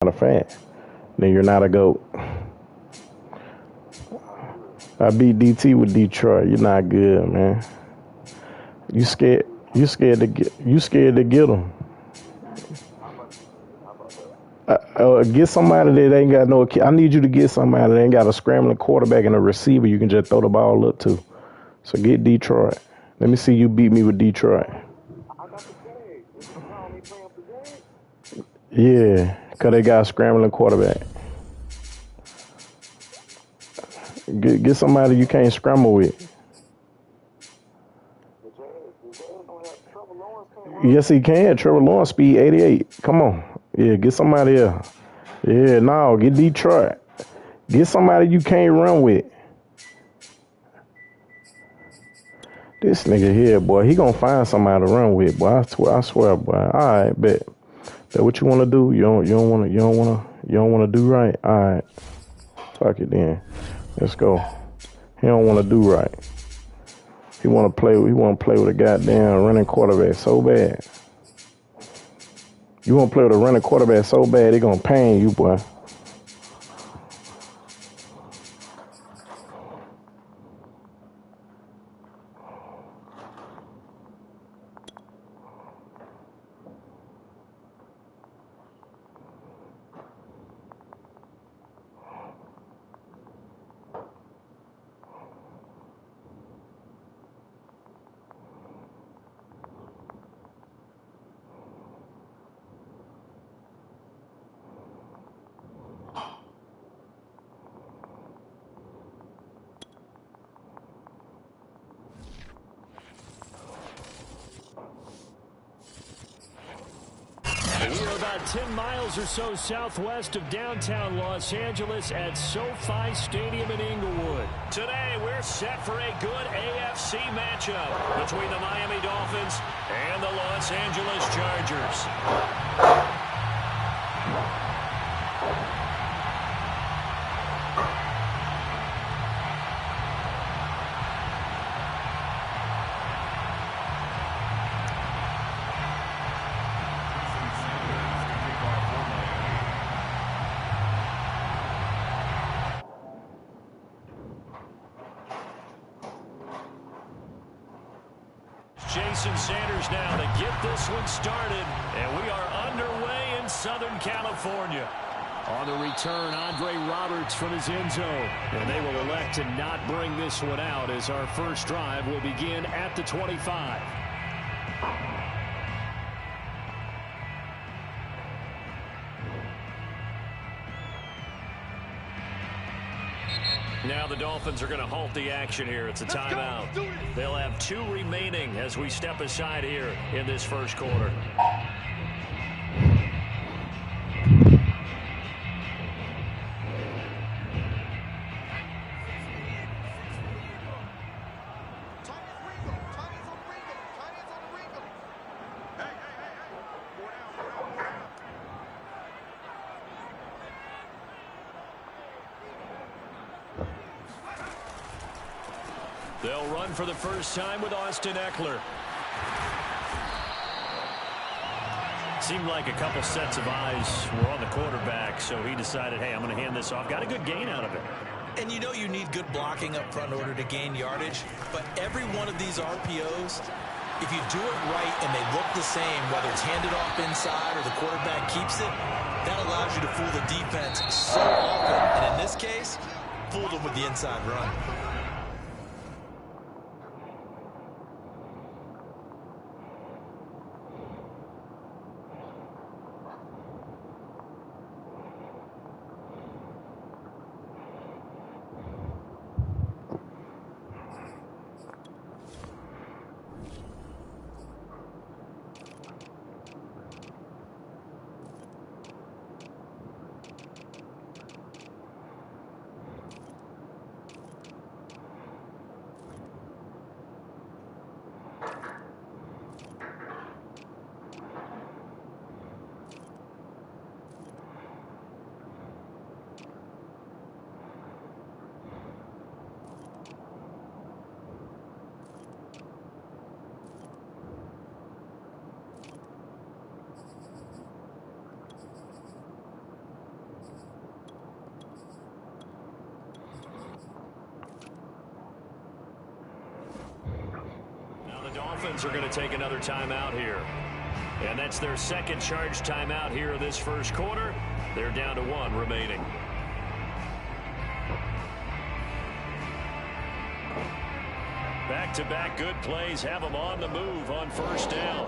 Matter of fact, then you're not a GOAT. I beat DT with Detroit. You're not good, man. You scared. You scared to get. You scared to get them. Get somebody that ain't got no. I need you to get somebody that ain't got a scrambling quarterback and a receiver you can just throw the ball up to. So get Detroit. Let me see you beat me with Detroit. Yeah, because they got a scrambling quarterback. Get somebody you can't scramble with. Yes, he can. Trevor Lawrence, speed 88. Come on. Yeah, get somebody else. Yeah, no, get Detroit. Get somebody you can't run with. This nigga here, boy, he gonna find somebody to run with, boy. I swear, boy. All right, bet. That what you wanna do? You don't wanna do right. All right, fuck it then. Let's go. He don't wanna do right. He wanna play. He wanna play with a goddamn running quarterback so bad. You wanna play with a running quarterback so bad, they gonna pain you, boy. We are about 10 miles or so southwest of downtown Los Angeles at SoFi Stadium in Inglewood. Today, we're set for a good AFC matchup between the Miami Dolphins and the Los Angeles Chargers. Jason Sanders now to get this one started, and we are underway in Southern California. On the return, Andre Roberts from his end zone, and they will elect to not bring this one out as our first drive will begin at the 25. Now the Dolphins are going to halt the action here. It's a timeout. They'll have 2 remaining as we step aside here in this first quarter. They'll run for the first time with Austin Eckler. Seemed like a couple sets of eyes were on the quarterback, so he decided, hey, I'm going to hand this off. Got a good gain out of it. And you know you need good blocking up front in order to gain yardage, but every one of these RPOs, if you do it right and they look the same, whether it's handed off inside or the quarterback keeps it, that allows you to fool the defense so often. And in this case, fooled them with the inside run. Dolphins are going to take another timeout here. And that's their second charge timeout here in this first quarter. They're down to 1 remaining. Back-to-back good plays have them on the move on first down.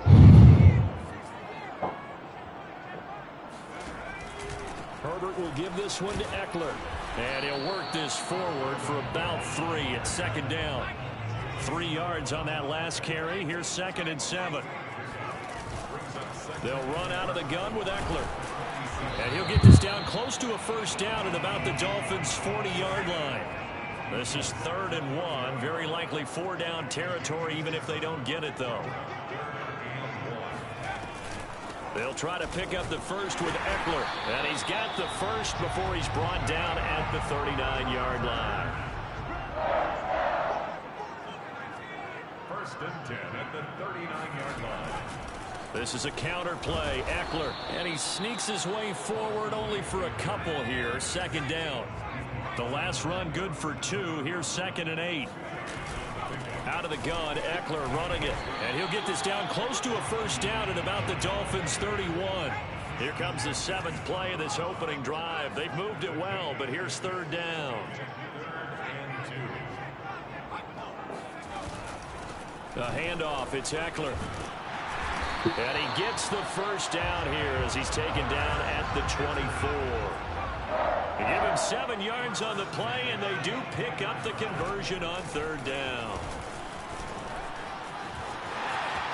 Herbert will give this one to Eckler. And he'll work this forward for about 3 at second down. 3 yards on that last carry. Here's 2nd and 7. They'll run out of the gun with Eckler. And he'll get this down close to a first down at about the Dolphins' 40-yard line. This is 3rd and 1. Very likely 4-down territory even if they don't get it, though. They'll try to pick up the first with Eckler. And he's got the first before he's brought down at the 39-yard line. 1st and 10 at the 39-yard line. This is a counter play. Eckler. And he sneaks his way forward only for a couple here. 2nd down. The last run good for 2. Here's 2nd and 8. Out of the gun, Eckler running it. And he'll get this down close to a first down at about the Dolphins' 31. Here comes the 7th play of this opening drive. They've moved it well, but here's 3rd down. A handoff, it's Eckler. And he gets the first down here as he's taken down at the 24. They give him 7 yards on the play, and they do pick up the conversion on 3rd down.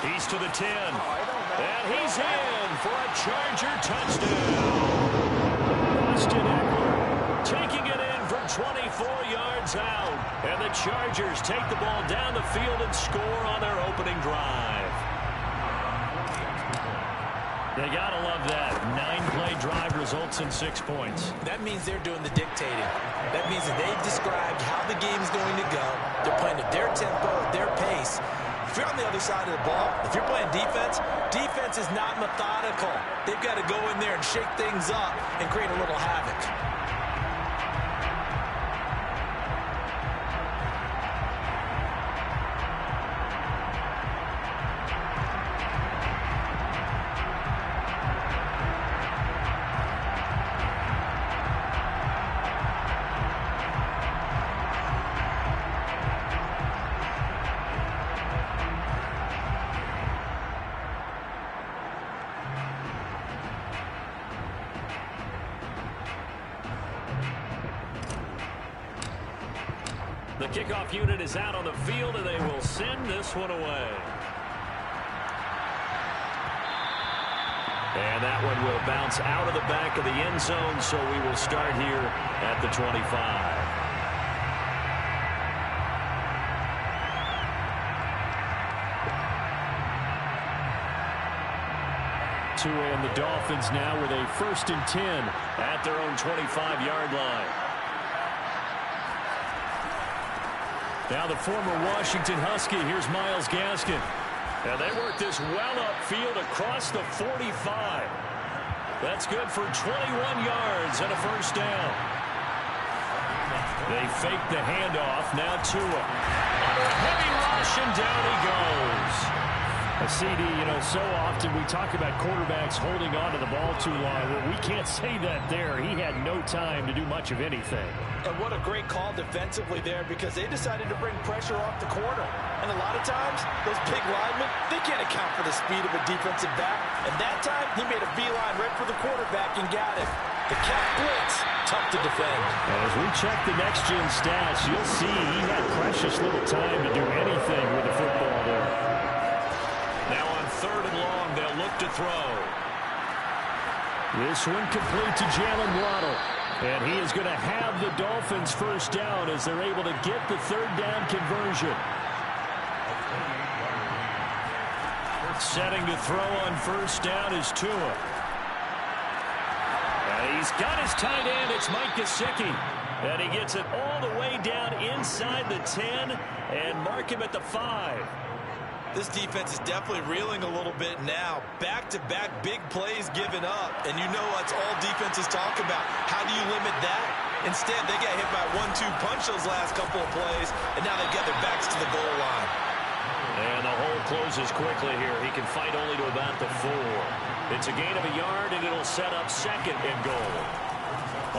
He's to the 10. And he's in for a Charger touchdown. Austin Eckler taking it in from 24 yards out. And the Chargers take the ball down the field and score on their opening drive. They got to love that. 9-play drive results in 6 points. That means they're doing the dictating. That means that they've described how the game's going to go. They're playing at their tempo, at their pace. If you're on the other side of the ball, if you're playing defense, defense is not methodical. They've got to go in there and shake things up and create a little havoc. The kickoff unit is out on the field, and they will send this one away. And that one will bounce out of the back of the end zone, so we will start here at the 25. And the Dolphins now with a 1st and 10 at their own 25-yard line. Now the former Washington Husky, here's Myles Gaskin. And they work this well upfield across the 45. That's good for 21 yards and a first down. They fake the handoff. Now Tua. Under a heavy rush, and down he goes. A CD, you know, so often we talk about quarterbacks holding on to the ball too long. Well, we can't say that there. He had no time to do much of anything. And what a great call defensively there, because they decided to bring pressure off the corner. And a lot of times, those big linemen, they can't account for the speed of a defensive back. And that time, he made a beeline right for the quarterback and got him. The cat blitz, tough to defend. And as we check the next-gen stats, you'll see he had precious little time to do anything with the football there. Now on 3rd and long, they'll look to throw. This one complete to Jalen Waddle. And he is going to have the Dolphins first down as they're able to get the 3rd down conversion. Setting to throw on first down is Tua. And he's got his tight end. It's Mike Gesicki. And he gets it all the way down inside the 10 and mark him at the 5. This defense is definitely reeling a little bit now. Back-to-back big plays given up. And you know that's all defenses talk about. How do you limit that? Instead, they got hit by a 1-2 punch those last couple of plays, and now they've got their backs to the goal line. And the hole closes quickly here. He can fight only to about the 4. It's a gain of a yard, and it'll set up 2nd and goal.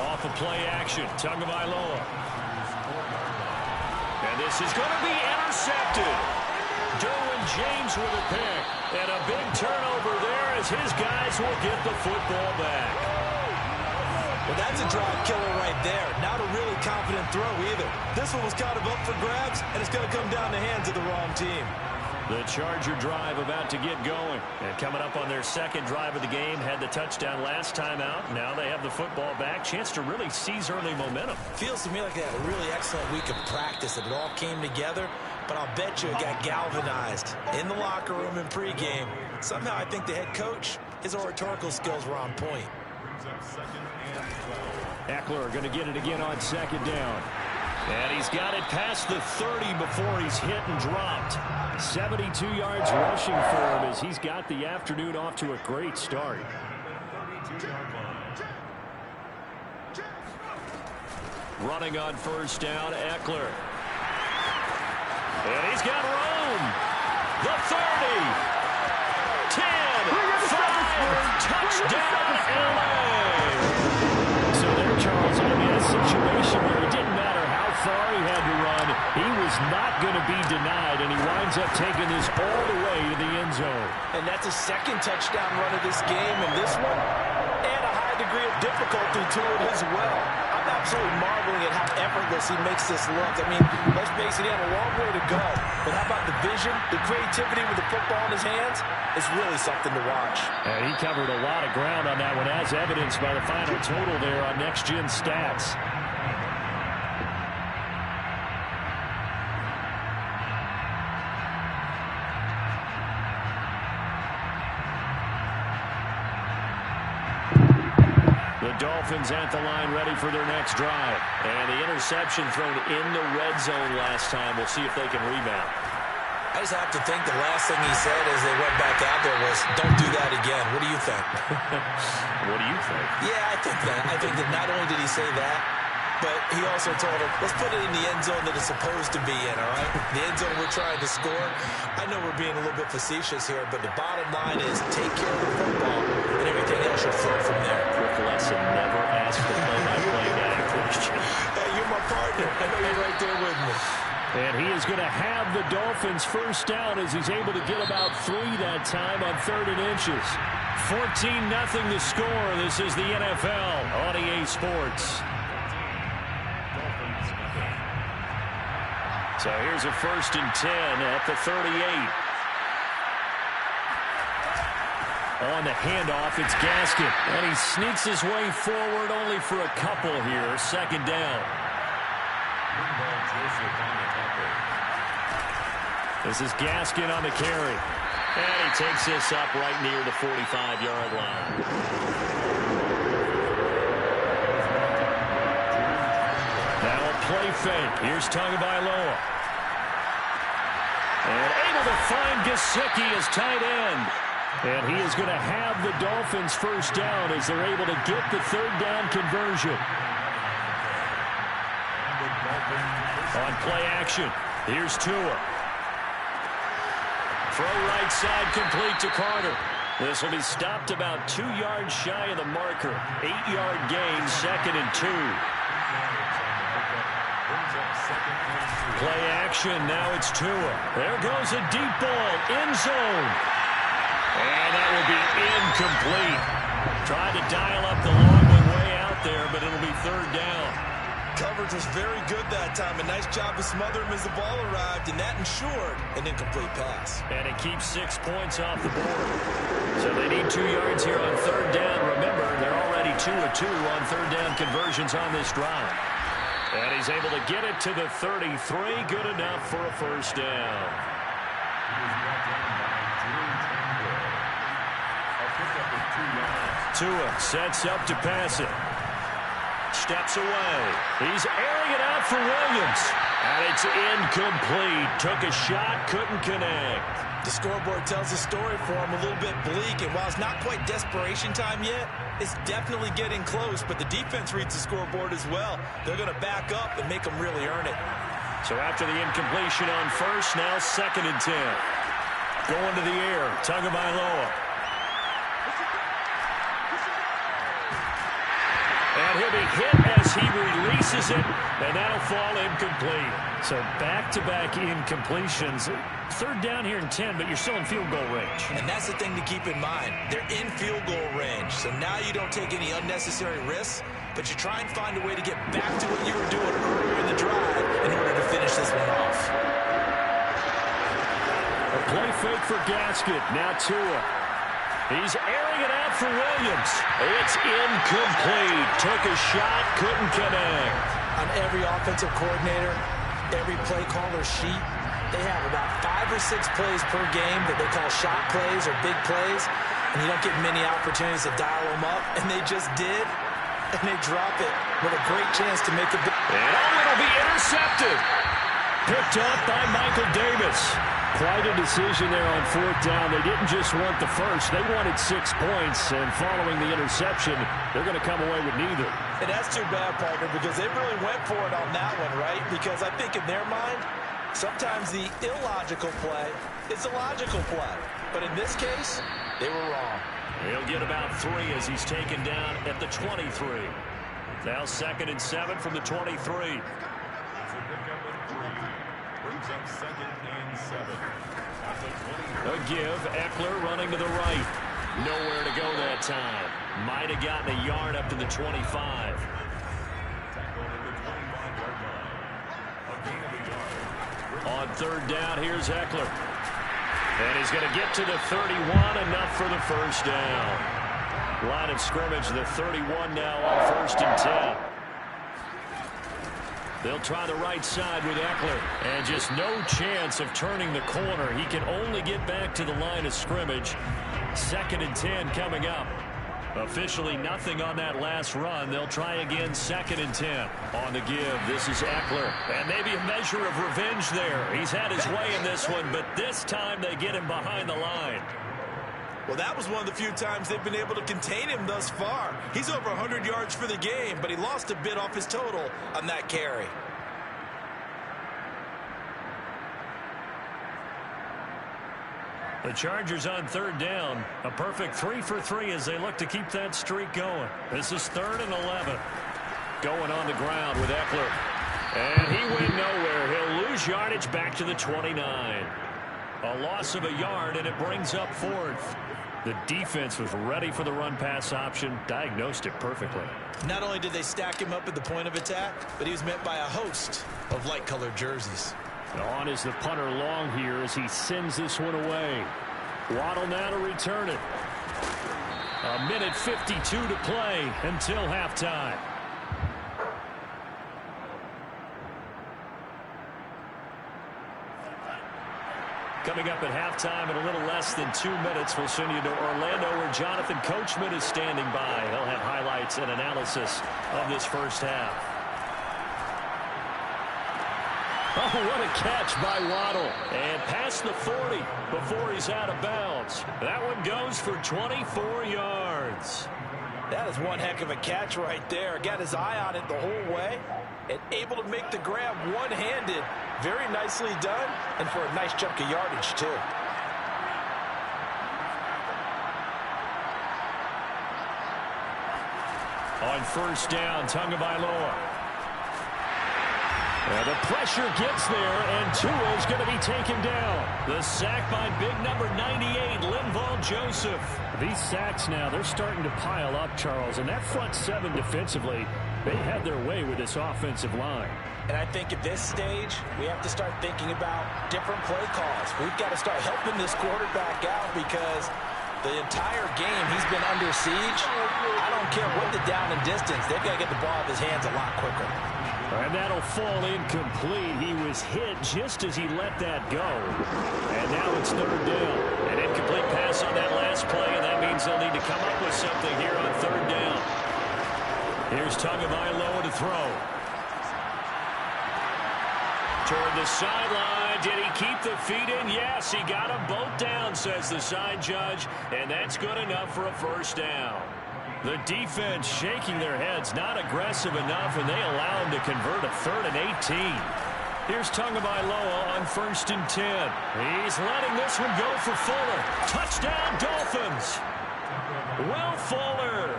Off of play action, Tagovailoa. And this is going to be intercepted. Derwin James with a pick. And a big turnover there as his guys will get the football back. Well, that's a drive killer right there. Not a really confident throw either. This one was kind of up for grabs, and it's going to come down the hands of the wrong team. The Charger drive about to get going. And coming up on their 2nd drive of the game, had the touchdown last time out. Now they have the football back. Chance to really seize early momentum. Feels to me like they had a really excellent week of practice, and it all came together. But I'll bet you it got galvanized in the locker room in pregame. Somehow I think the head coach, his oratorical skills were on point. Eckler going to get it again on 2nd down. And he's got it past the 30 before he's hit and dropped. 72 yards rushing for him as he's got the afternoon off to a great start. Running on 1st down, Eckler. And he's got room. The 30. 10. 5. Touchdown, LA. So there, Charles, I mean, a situation where it didn't matter how far he had to run. He was not going to be denied, and he winds up taking this all the way to the end zone. And that's a 2nd touchdown run of this game, and this one, and a high degree of difficulty to it as well. I'm absolutely marveling at how effortless he makes this look. I mean, let's face it, he had a long way to go. But how about the vision, the creativity with the football in his hands? It's really something to watch. And he covered a lot of ground on that one, as evidenced by the final total there on Next Gen Stats. The Dolphins at the line ready for their next drive. And the interception thrown in the red zone last time. We'll see if they can rebound. I just have to think the last thing he said as they went back out there was, don't do that again. What do you think? What do you think? Yeah, I think that. I think that not only did he say that, but he also told him, let's put it in the end zone that it's supposed to be in, all right? The end zone we're trying to score. I know we're being a little bit facetious here, but the bottom line is take care of the football, and everything else should flow from there. Quick lesson, never ask the play-by-play guy a question. Hey, you're my partner. I know you're right there with me. And he is going to have the Dolphins 1st down as he's able to get about 3 that time on 3rd and inches. 14-0 the score. This is the NFL on EA Sports. So here's a 1st and 10 at the 38. On the handoff, it's Gaskin. And he sneaks his way forward only for a couple here. 2nd down. This is Gaskin on the carry. And he takes this up right near the 45-yard line. Now a play fake. Here's Tagovailoa. And able to find Gesicki as tight end. And he is going to have the Dolphins 1st down as they're able to get the 3rd down conversion. On play action, here's Tua. Throw right side complete to Carter. This will be stopped about 2 yards shy of the marker. 8-yard gain, 2nd and 2. Play action, now it's Tua. There goes a deep ball, end zone. And that will be incomplete. Tried to dial up the long way out there, but it'll be 3rd down. Coverage was very good that time. A nice job to smother him as the ball arrived, and that ensured an incomplete pass. And it keeps 6 points off the board. So they need 2 yards here on 3rd down. Remember, they're already 2 of 2 on 3rd down conversions on this drive. And he's able to get it to the 33. Good enough for a 1st down. Tua sets up to pass it. Steps away. He's airing it out for Williams. And it's incomplete. Took a shot, couldn't connect. The scoreboard tells the story for him, a little bit bleak. And while it's not quite desperation time yet, it's definitely getting close. But the defense reads the scoreboard as well. They're going to back up and make them really earn it. So after the incompletion on first, now 2nd and 10. Going to the air, Tagovailoa. And he'll be hit as he releases it, and that'll fall incomplete. So back-to-back incompletions. 3rd down here and 10, but you're still in field goal range. And that's the thing to keep in mind. They're in field goal range, so now you don't take any unnecessary risks, but you try and find a way to get back to what you were doing earlier in the drive in order to finish this one off. A play fake for Gasket. Now Tua. He's airing it out for Williams. It's incomplete. Took a shot, couldn't connect. On every offensive coordinator, every play caller sheet, they have about 5 or 6 plays per game that they call shot plays or big plays, and you don't get many opportunities to dial them up, and they just did, and they drop it with a great chance to make a big... And it'll be intercepted. Picked up by Michael Davis. Quite a decision there on 4th down. They didn't just want the first. They wanted 6 points, and following the interception, they're going to come away with neither. And that's too bad, partner, because they really went for it on that one, right? Because I think in their mind, sometimes the illogical play is a logical play. But in this case, they were wrong. He'll get about 3 as he's taken down at the 23. Now 2nd and 7 from the 23. Brings up 2nd and 7. A give, Eckler running to the right. Nowhere to go that time. Might have gotten a yard up to the 25. Tackle at the 25-yard line. A gain of a yard. On 3rd down, here's Eckler. And he's going to get to the 31, enough for the first down. Line of scrimmage, the 31 now on 1st and 10. They'll try the right side with Eckler. And just no chance of turning the corner. He can only get back to the line of scrimmage. 2nd and 10 coming up. Officially nothing on that last run. They'll try again 2nd and 10. On the give, this is Eckler. And maybe a measure of revenge there. He's had his way in this one, but this time they get him behind the line. Well, that was one of the few times they've been able to contain him thus far. He's over 100 yards for the game, but he lost a bit off his total on that carry. The Chargers on 3rd down. A perfect 3 for 3 as they look to keep that streak going. This is 3rd and 11. Going on the ground with Eckler. And he went nowhere. He'll lose yardage back to the 29. A loss of a yard, and it brings up 4th. The defense was ready for the run-pass option, diagnosed it perfectly. Not only did they stack him up at the point of attack, but he was met by a host of light-colored jerseys. On is the punter long here as he sends this one away. Waddle now to return it. A minute 52 to play until halftime. Coming up at halftime in a little less than 2 minutes, we'll send you to Orlando where Jonathan Coachman is standing by. He'll have highlights and analysis of this first half. Oh, what a catch by Waddle. And past the 40 before he's out of bounds. That one goes for 24 yards. That is one heck of a catch right there. Got his eye on it the whole way and able to make the grab one-handed. Very nicely done, and for a nice chunk of yardage, too. On 1st down, Tagovailoa. The pressure gets there, and Tua is going to be taken down. The sack by big number 98, Linval Joseph. These sacks now, they're starting to pile up, Charles, and that front 7 defensively, they had their way with this offensive line. And I think at this stage, we have to start thinking about different play calls. We've got to start helping this quarterback out because the entire game he's been under siege. I don't care what the down and distance. They've got to get the ball out of his hands a lot quicker. And that'll fall incomplete. He was hit just as he let that go. And now it's 3rd down. An incomplete pass on that last play, and that means they'll need to come up with something here on 3rd down. Here's Tagovailoa to throw. Toward the sideline. Did he keep the feet in? Yes, he got them both down, says the side judge. And that's good enough for a 1st down. The defense shaking their heads, not aggressive enough, and they allow him to convert a 3rd and 18. Here's Tagovailoa on 1st and 10. He's letting this one go for Fuller. Touchdown, Dolphins. Will Fuller,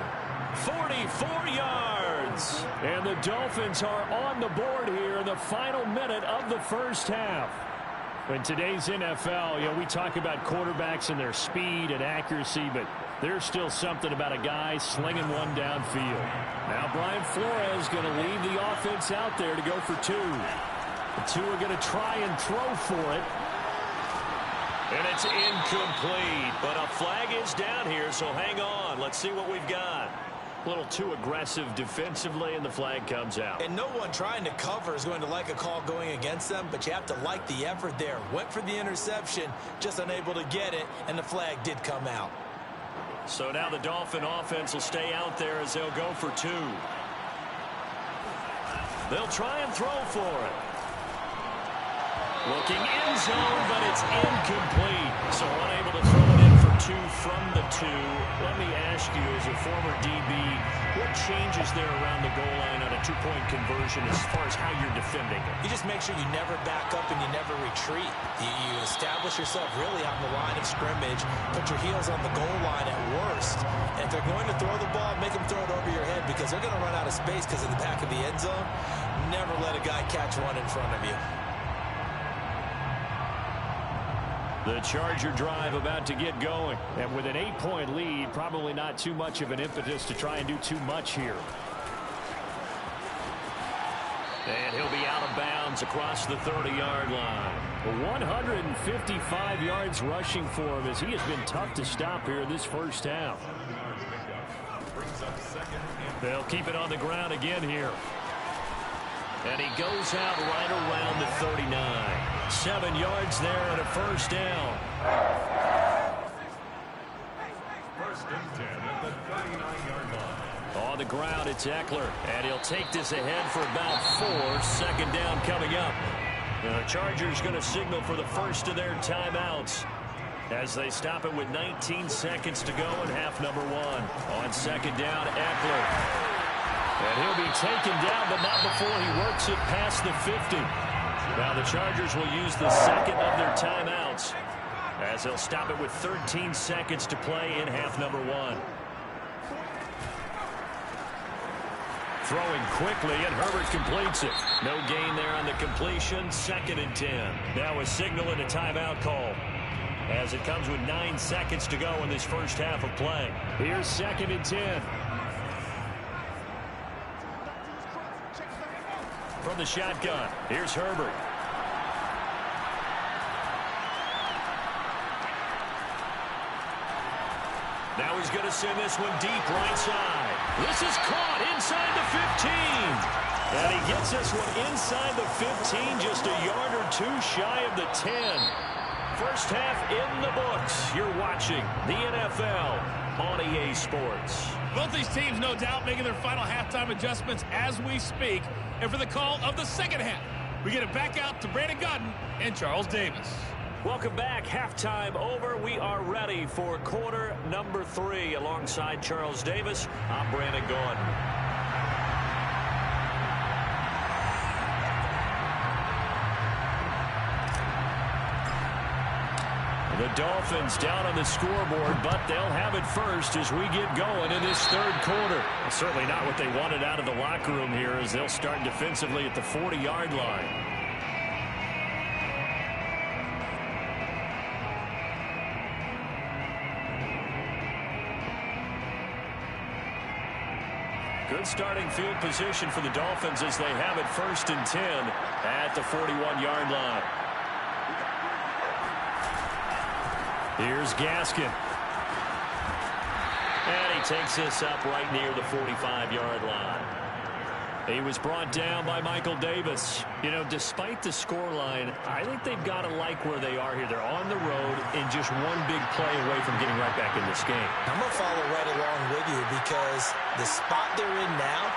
44 yards. And the Dolphins are on the board here in the final minute of the first half. In today's NFL, we talk about quarterbacks and their speed and accuracy, but there's still something about a guy slinging one downfield. Now Brian Flores going to leave the offense out there to go for two. The two are going to try and throw for it. And it's incomplete, but a flag is down here, so hang on. Let's see what we've got. A little too aggressive defensively, and the flag comes out. And no one trying to cover is going to like a call going against them, but you have to like the effort there. Went for the interception, just unable to get it, and the flag did come out. So now the Dolphin offense will stay out there as they'll go for two. They'll try and throw for it. Looking in zone, but it's incomplete. So unable to throw it in for two from the two. Let me ask you, as a former DB, what changes there around the goal line on a two-point conversion as far as how you're defending it? You just make sure you never back up and you never retreat. You establish yourself really on the line of scrimmage, put your heels on the goal line at worst. And if they're going to throw the ball, make them throw it over your head because they're going to run out of space because of the back of the end zone. Never let a guy catch one in front of you. The Charger drive about to get going. And with an 8-point lead, probably not too much of an impetus to try and do too much here. And he'll be out of bounds across the 30-yard line. 155 yards rushing for him as he has been tough to stop here in this first half. They'll keep it on the ground again here. And he goes out right around the 39. 7 yards there and a first down. First and 10 at the 39-yard line. On the ground, it's Eckler. And he'll take this ahead for about 4. Second down coming up. And the Chargers going to signal for the first of their timeouts as they stop it with 19 seconds to go in half number 1. On second down, Eckler. And he'll be taken down, but not before he works it past the 50. Now the Chargers will use the second of their timeouts as they'll stop it with 13 seconds to play in half number 1. Throwing quickly, and Herbert completes it. No gain there on the completion. 2nd and 10. Now a signal and a timeout call as it comes with 9 seconds to go in this first half of play. Here's 2nd and 10. From the shotgun, here's Herbert. Now he's going to send this one deep right side. This is caught inside the 15. And he gets this one inside the 15, just a yard or two shy of the 10. First half in the books. You're watching the NFL on EA Sports. Both these teams, no doubt, making their final halftime adjustments as we speak. And for the call of the second half, we get it back out to Brandon Gaudin and Charles Davis. Welcome back. Halftime over. We are ready for quarter number 3. Alongside Charles Davis, I'm Brandon Gaudin. The Dolphins down on the scoreboard, but they'll have it first as we get going in this third quarter. Certainly not what they wanted out of the locker room here as they'll start defensively at the 40-yard line. Good starting field position for the Dolphins as they have it 1st and 10 at the 41-yard line. Here's Gaskin. And he takes this up right near the 45-yard line. He was brought down by Michael Davis. You know, despite the scoreline, I think they've got to like where they are here. They're on the road and just one big play away from getting right back in this game. I'm going to follow right along with you because the spot they're in now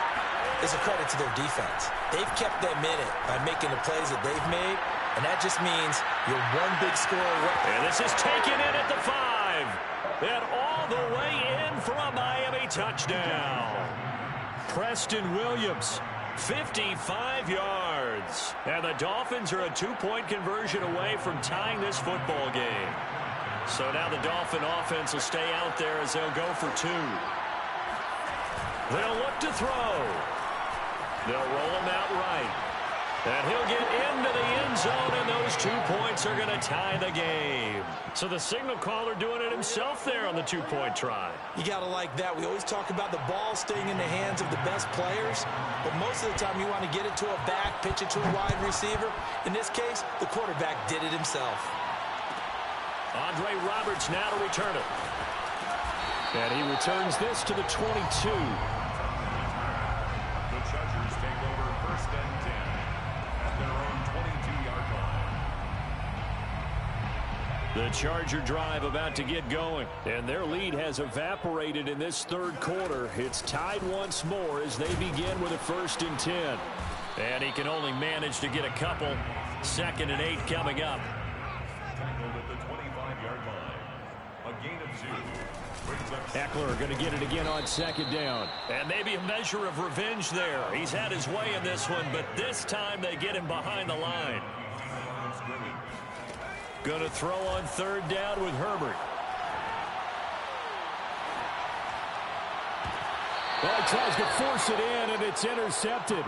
is a credit to their defense. They've kept them in it by making the plays that they've made, and that just means you're one big score away. And this is taken in at the 5. And all the way in for a Miami touchdown. Preston Williams 55 yards. And the Dolphins are a 2-point conversion away from tying this football game. So now the Dolphin offense will stay out there as they'll go for 2. They'll look to throw. They'll roll him out right. And he'll get into the end zone, and those 2 points are going to tie the game. So the signal caller doing it himself there on the 2-point try. You got to like that. We always talk about the ball staying in the hands of the best players, but most of the time you want to get it to a back, pitch it to a wide receiver. In this case, the quarterback did it himself. Andre Roberts now to return it. And he returns this to the 22. The Chargers take over 1st and 10 at their own 22-yard line. The Charger drive about to get going. And their lead has evaporated in this 3rd quarter. It's tied once more as they begin with a 1st and 10. And he can only manage to get a couple. 2nd and 8 coming up. Tackled at the 25-yard line. A gain of 2. Eckler going to get it again on 2nd down. And maybe a measure of revenge there. He's had his way in this one, but this time they get him behind the line. Going to throw on 3rd down with Herbert. Well, he tries to force it in, and it's intercepted.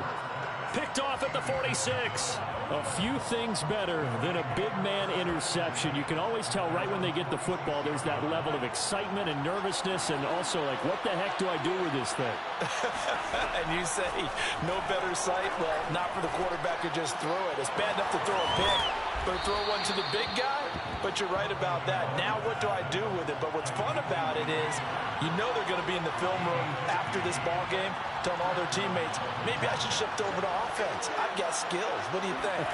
Picked off at the 46. A few things better than a big man interception. You can always tell right when they get the football, there's that level of excitement and nervousness, and also like, what the heck do I do with this thing? And you say, no better sight? Well, not for the quarterback to just throw it. It's bad enough to throw a pick, but throw one to the big guy? But you're right about that. Now what do I do with it? But what's fun about it is you know they're going to be in the film room after this ball game telling all their teammates, maybe I should shift over to offense. I've got skills. What do you think?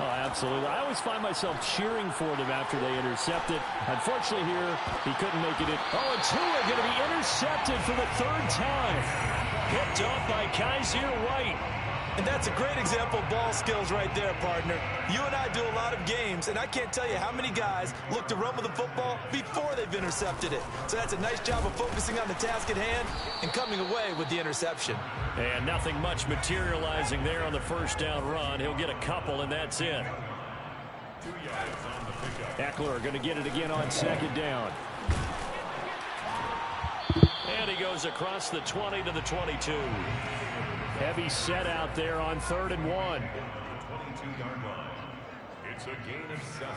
Oh, absolutely. I always find myself cheering for them after they intercept it. Unfortunately here, he couldn't make it in. Oh, and Tua going to be intercepted for the 3rd time. Picked off by Kaiser White. And that's a great example of ball skills right there, partner. You and I do a lot of games, and I can't tell you how many guys look to run with the football before they've intercepted it. So that's a nice job of focusing on the task at hand and coming away with the interception. And nothing much materializing there on the 1st down run. He'll get a couple, and that's it. 2 yards on the pickup. Eckler going to get it again on 2nd down. And he goes across the 20 to the 22. Heavy set out there on 3rd and 1. 22-yard line. It's a gain of 7.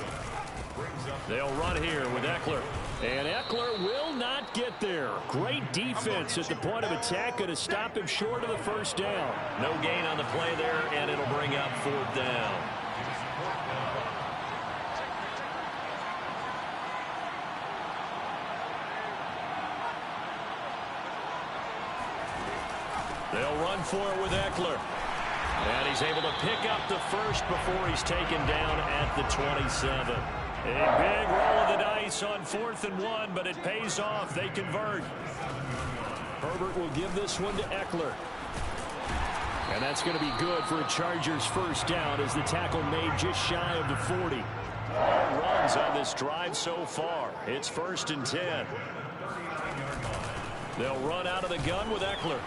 Brings up. They'll run here with Eckler. And Eckler will not get there. Great defense at the point of attack. Going to stop him short of the 1st down. No gain on the play there, and it'll bring up 4th down. They'll run for it with Eckler. And he's able to pick up the 1st before he's taken down at the 27. A big roll of the dice on 4th and 1, but it pays off. They convert. Herbert will give this one to Eckler. And that's going to be good for a Chargers 1st down as the tackle made just shy of the 40. All runs on this drive so far. It's 1st and 10. They'll run out of the gun with Eckler.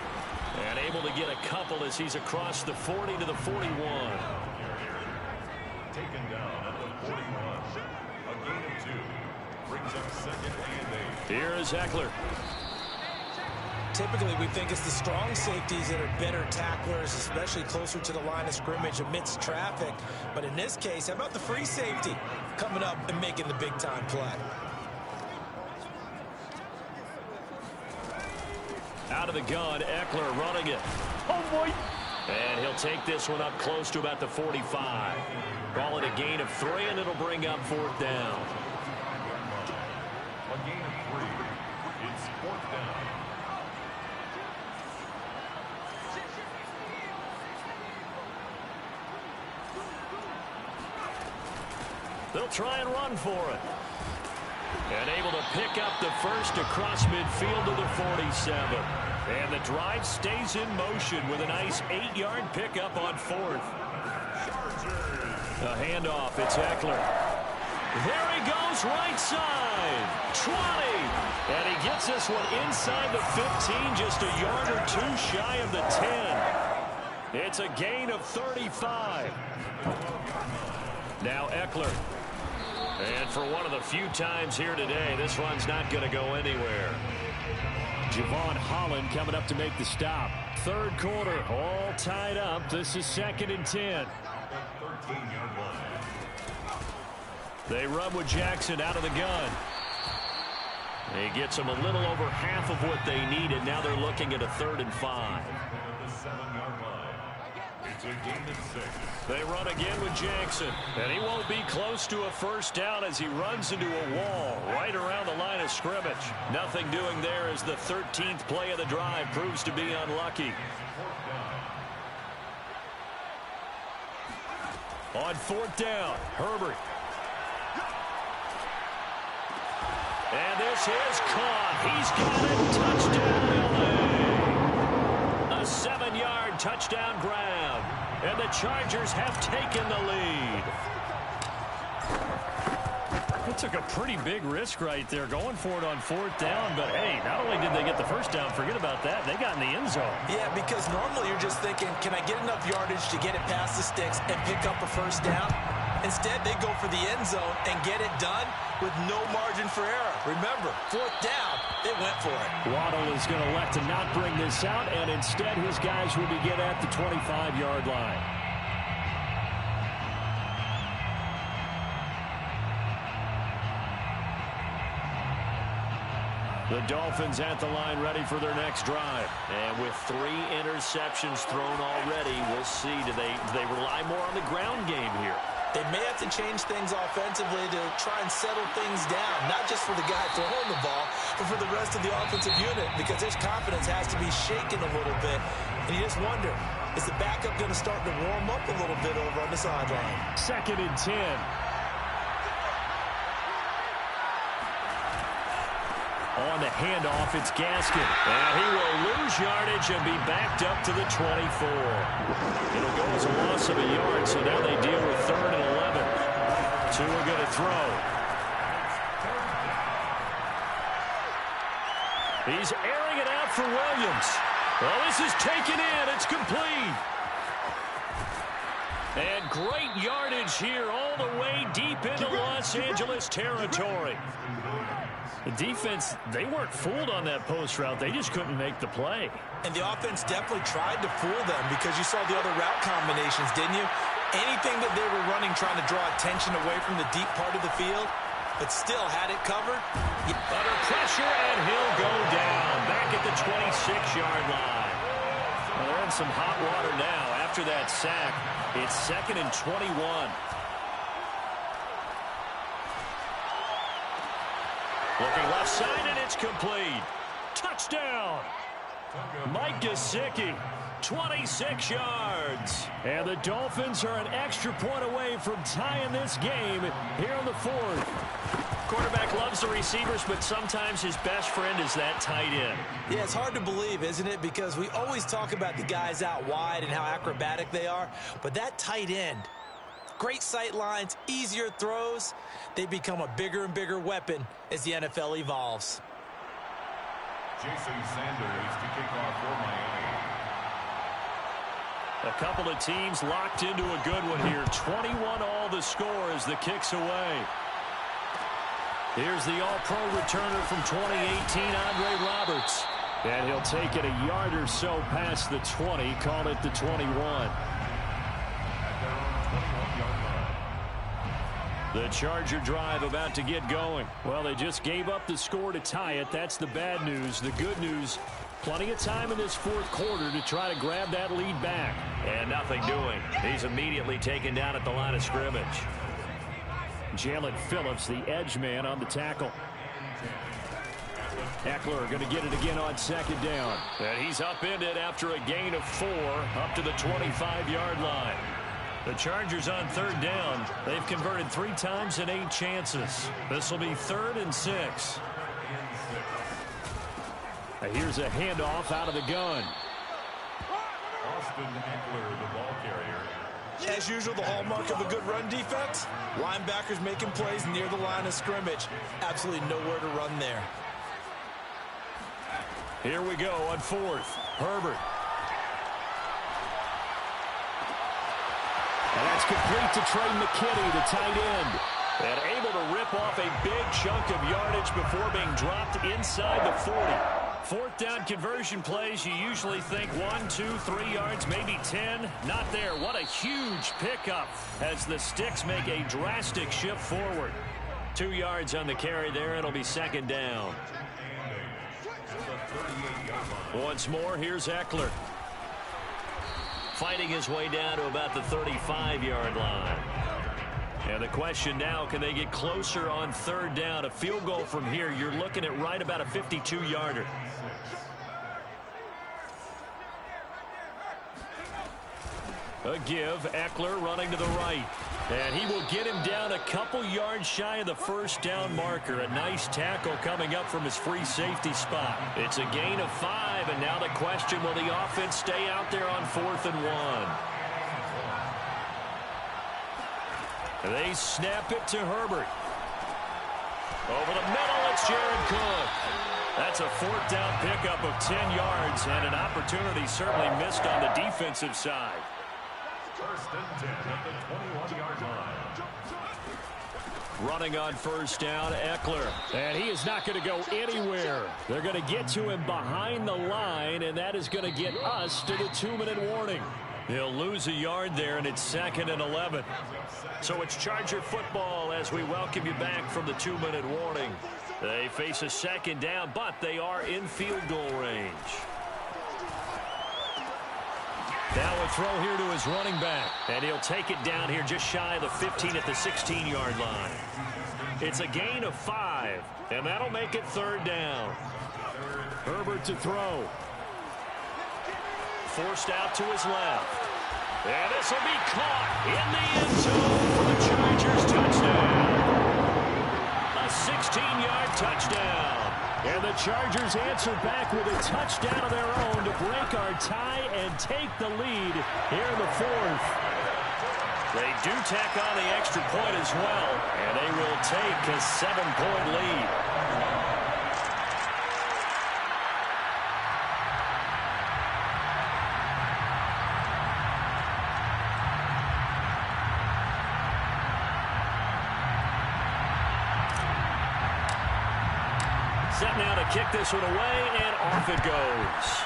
And able to get a couple as he's across the 40 to the 41. Taken down at the 41. A gain of 2. Brings up 2nd and 8. Here is Eckler. Typically, we think it's the strong safeties that are better tacklers, especially closer to the line of scrimmage amidst traffic. But in this case, how about the free safety coming up and making the big-time play? Out of the gun, Eckler running it. Oh, boy. And he'll take this one up close to about the 45. Call it a gain of 3, and it'll bring up 4th down. A gain of 3. It's 4th down. They'll try and run for it. And able to pick up the 1st across midfield to the 47. And the drive stays in motion with a nice 8-yard pickup on 4th. A handoff. It's Eckler. There he goes right side. 20. And he gets this one inside the 15, just a yard or 2 shy of the 10. It's a gain of 35. Now Eckler. And for one of the few times here today, this run's not going to go anywhere. Javon Holland coming up to make the stop. Third quarter, all tied up. This is 2nd and 10. They run with Jackson out of the gun. He gets them a little over half of what they needed. Now they're looking at a 3rd and 5. It's a gain of 6. They run again with Jackson. And he won't be close to a first down as he runs into a wall right around the line of scrimmage. Nothing doing there as the 13th play of the drive proves to be unlucky. On 4th down, Herbert. And this is caught. He's got it. Touchdown, LA. A 7-yard touchdown grab. And the Chargers have taken the lead. It took a pretty big risk right there going for it on 4th down. But, hey, not only did they get the first down, forget about that, they got in the end zone. Yeah, because normally you're just thinking, can I get enough yardage to get it past the sticks and pick up a first down? Instead, they go for the end zone and get it done with no margin for error. Remember, 4th down, they went for it. Waddle is going to elect to not bring this out, and instead his guys will begin at the 25-yard line. The Dolphins at the line ready for their next drive. And with 3 interceptions thrown already, we'll see. Do they rely more on the ground game here? They may have to change things offensively to try and settle things down, not just for the guy throwing the ball, but for the rest of the offensive unit, because his confidence has to be shaken a little bit. And you just wonder, is the backup going to start to warm up a little bit over on the sideline? 2nd and 10. On the handoff, it's Gaskin. And he will lose yardage and be backed up to the 24. It'll go as a loss of a yard, so now they deal with 3rd and 11. Tua going to throw. He's airing it out for Williams. Well, this is taken in. It's complete. And great yardage here all the way deep into Los Angeles territory. The defense, they weren't fooled on that post route. They just couldn't make the play. And the offense definitely tried to fool them because you saw the other route combinations, didn't you? Anything that they were running trying to draw attention away from the deep part of the field, but still had it covered. Under pressure, and he'll go down back at the 26-yard line. Well, they're in some hot water now after that sack. It's 2nd and 21. Looking left side, and it's complete. Touchdown! Mike Gesicki, 26 yards. And the Dolphins are an extra point away from tying this game here in the 4th. Quarterback loves the receivers, but sometimes his best friend is that tight end. Yeah, it's hard to believe, isn't it? Because we always talk about the guys out wide and how acrobatic they are. But that tight end, great sight lines, easier throws, they become a bigger and bigger weapon as the NFL evolves. Jason Sanders to kick off for Miami. A couple of teams locked into a good one here. 21 all the score as the kick's away. Here's the all-pro returner from 2018, Andre Roberts. And he'll take it a yard or so past the 20, call it the 21. The Charger drive about to get going. Well, they just gave up the score to tie it. That's the bad news. The good news, plenty of time in this 4th quarter to try to grab that lead back. And nothing doing. He's immediately taken down at the line of scrimmage. Jalen Phillips, the edge man, on the tackle. Eckler going to get it again on 2nd down. And he's upended after a gain of 4 up to the 25-yard line. The Chargers on 3rd down. They've converted 3 times in 8 chances. This will be 3rd and 6. Here's a handoff out of the gun. Austin Eckler, the ball carrier. As usual, the hallmark of a good run defense, linebackers making plays near the line of scrimmage. Absolutely nowhere to run there. Here we go on 4th. Herbert. And that's complete to Trey McKinney, the tight end. And able to rip off a big chunk of yardage before being dropped inside the 40. Fourth down conversion plays, you usually think 1, 2, 3 yards, maybe 10. Not there. What a huge pickup as the Sticks make a drastic shift forward. 2 yards on the carry there. It'll be second down. Once more, here's Eckler. Fighting his way down to about the 35-yard line. And the question now, can they get closer on third down? A field goal from here, you're looking at right about a 52-yarder. A give, Eckler running to the right. And he will get him down a couple yards shy of the first down marker. A nice tackle coming up from his free safety spot. It's a gain of 5, and now the question, will the offense stay out there on 4th and 1? They snap it to Herbert. Over the middle, it's Jared Cook. That's a fourth down pickup of 10 yards, and an opportunity certainly missed on the defensive side. First and 10 at the 21-yard line. Running on first down, Eckler. And he is not going to go anywhere. They're going to get to him behind the line, and that is going to get us to the 2-minute warning. He'll lose a yard there, and it's 2nd and 11. So it's Charger football as we welcome you back from the 2-minute warning. They face a second down, but they are in field goal range. Now a throw here to his running back, and he'll take it down here just shy of the 15 at the 16-yard line. It's a gain of 5, and that'll make it third down. Herbert to throw. Forced out to his left. And this will be caught in the end zone for the Chargers touchdown. A 16-yard touchdown. And the Chargers answer back with a touchdown of their own to break our tie and take the lead here in the 4th. They do tack on the extra point as well, and they will take a 7-point lead. Set now to kick this one away, and off it goes.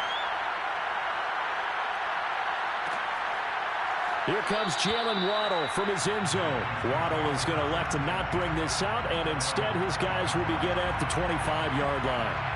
Here comes Jalen Waddle from his end zone. Waddle is going to elect to not bring this out, and instead his guys will begin at the 25-yard line.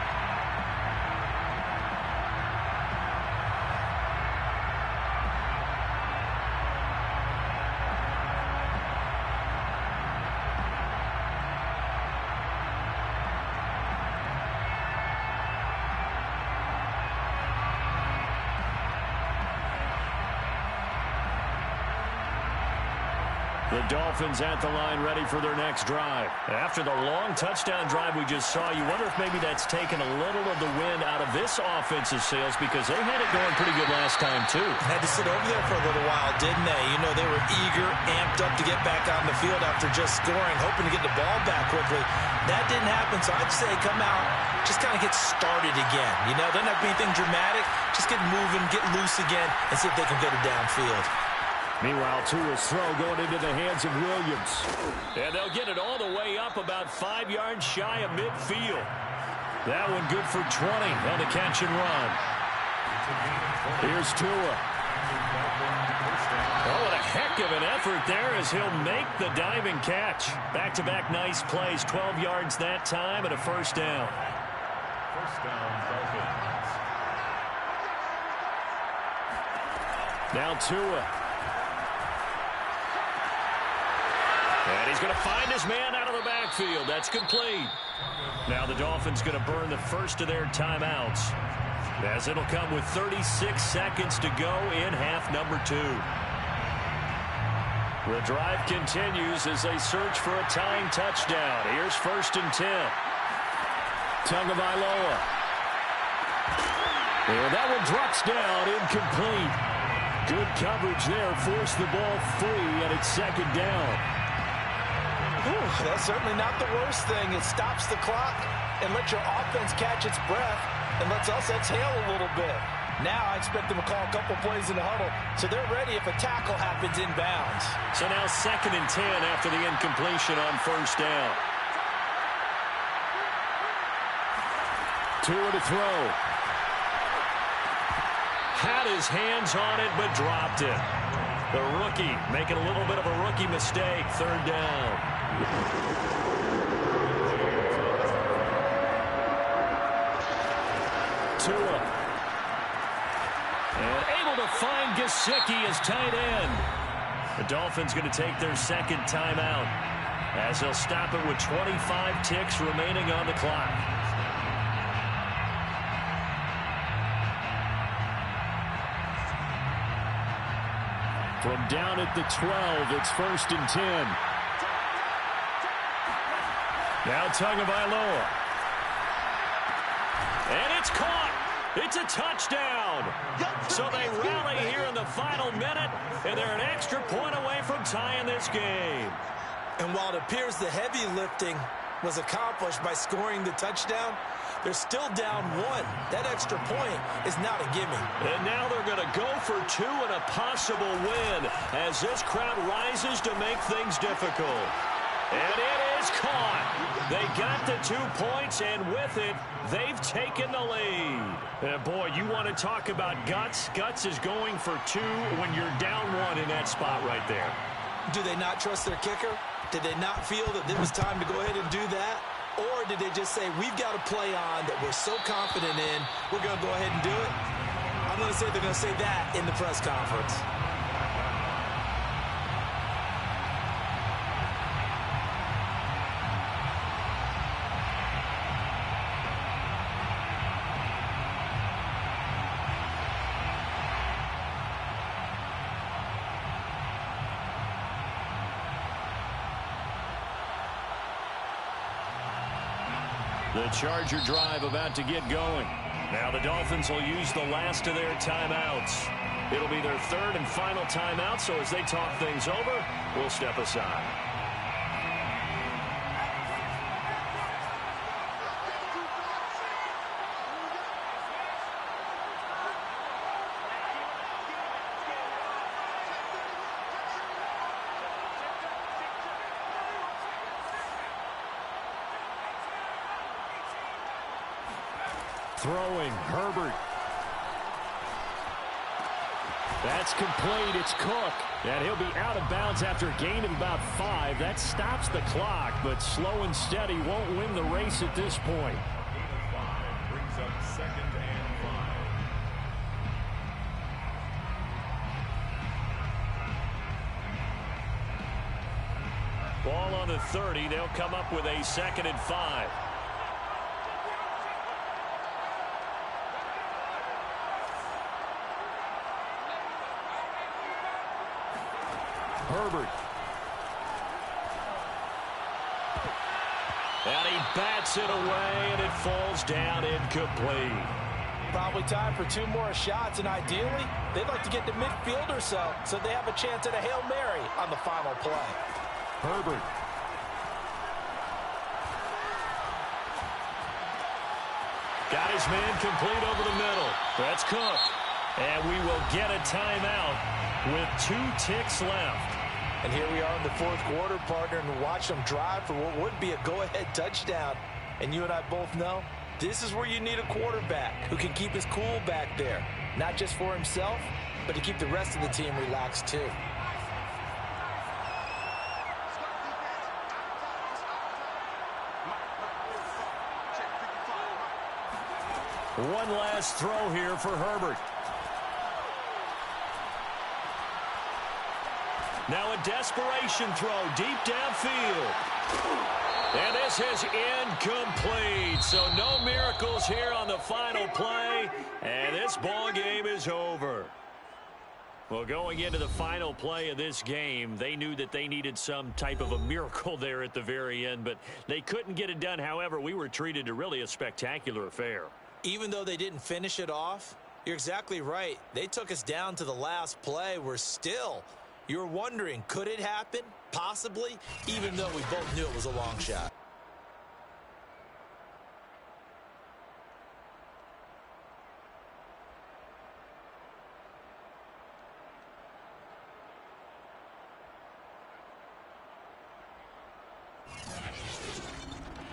The Dolphins at the line ready for their next drive. After the long touchdown drive we just saw, you wonder if maybe that's taken a little of the wind out of this offensive sails because they had it going pretty good last time too. Had to sit over there for a little while, didn't they? You know, they were eager, amped up to get back on the field after just scoring, hoping to get the ball back quickly. That didn't happen, so I'd say come out, just kind of get started again. You know, doesn't have to be anything dramatic. Just get moving, get loose again, and see if they can get it downfield. Meanwhile, Tua's throw going into the hands of Williams. And they'll get it all the way up about 5 yards shy of midfield. That one good for 20 on the catch and run. Here's Tua. Oh, what a heck of an effort there as he'll make the diving catch. Back-to-back nice plays, 12 yards that time and a first down. First down, Dolphins. Now Tua. And he's going to find his man out of the backfield. That's complete. Now the Dolphins going to burn the first of their timeouts, as it'll come with 36 seconds to go in half number 2. The drive continues as they search for a tying touchdown. Here's 1st and 10. Tagovailoa. And that one drops down, incomplete. Good coverage there, forced the ball free, and it's 2nd down. Ooh, that's certainly not the worst thing. It stops the clock and lets your offense catch its breath and lets us exhale a little bit. Now I expect them to call a couple plays in the huddle, so they're ready if a tackle happens inbounds. So now 2nd and 10 after the incompletion on 1st down. Tua to throw. Had his hands on it, but dropped it. The rookie making a little bit of a rookie mistake. 3rd down. Tua. And able to find Gesicki as tight end. The Dolphins going to take their 2nd timeout as they'll stop it with 25 ticks remaining on the clock. From down at the 12, it's 1st and 10. Now Tagovailoa. And it's caught. It's a touchdown. So they rally here in the final minute, and they're an extra point away from tying this game. And while it appears the heavy lifting was accomplished by scoring the touchdown, they're still down 1. That extra point is not a gimme. And now they're going to go for 2 and a possible win as this crowd rises to make things difficult. And it is caught. They got the 2 points, and with it, they've taken the lead. And boy, you want to talk about guts. Guts is going for 2 when you're down 1 in that spot right there. Do they not trust their kicker? Did they not feel that it was time to go ahead and do that? Or did they just say, we've got a play on that we're so confident in, we're going to go ahead and do it? I'm going to say they're going to say that in the press conference. The Charger drive about to get going. Now the Dolphins will use the last of their timeouts. It'll be their 3rd and final timeout, so as they talk things over, we'll step aside. Throwing, Herbert. That's complete. It's Cook. And he'll be out of bounds after a gain of about 5. That stops the clock, but slow and steady won't win the race at this point. Brings up 2nd and 5. Ball on the 30. They'll come up with a 2nd and 5. Herbert. And he bats it away, and it falls down incomplete. Probably time for 2 more shots, and ideally, they'd like to get to midfield or so they have a chance at a Hail Mary on the final play. Herbert. Got his man complete over the middle. That's Cook. And we will get a timeout with 2 ticks left. And here we are in the 4th quarter, partner, and watch them drive for what would be a go-ahead touchdown. And you and I both know this is where you need a quarterback who can keep his cool back there, not just for himself, but to keep the rest of the team relaxed too. One last throw here for Herbert. Now a desperation throw deep downfield. And this is incomplete. So no miracles here on the final play. And this ball game is over. Well, going into the final play of this game, they knew that they needed some type of a miracle there at the very end, but they couldn't get it done. However, we were treated to really a spectacular affair. Even though they didn't finish it off, you're exactly right. They took us down to the last play. You're wondering, could it happen? Possibly, even though we both knew it was a long shot.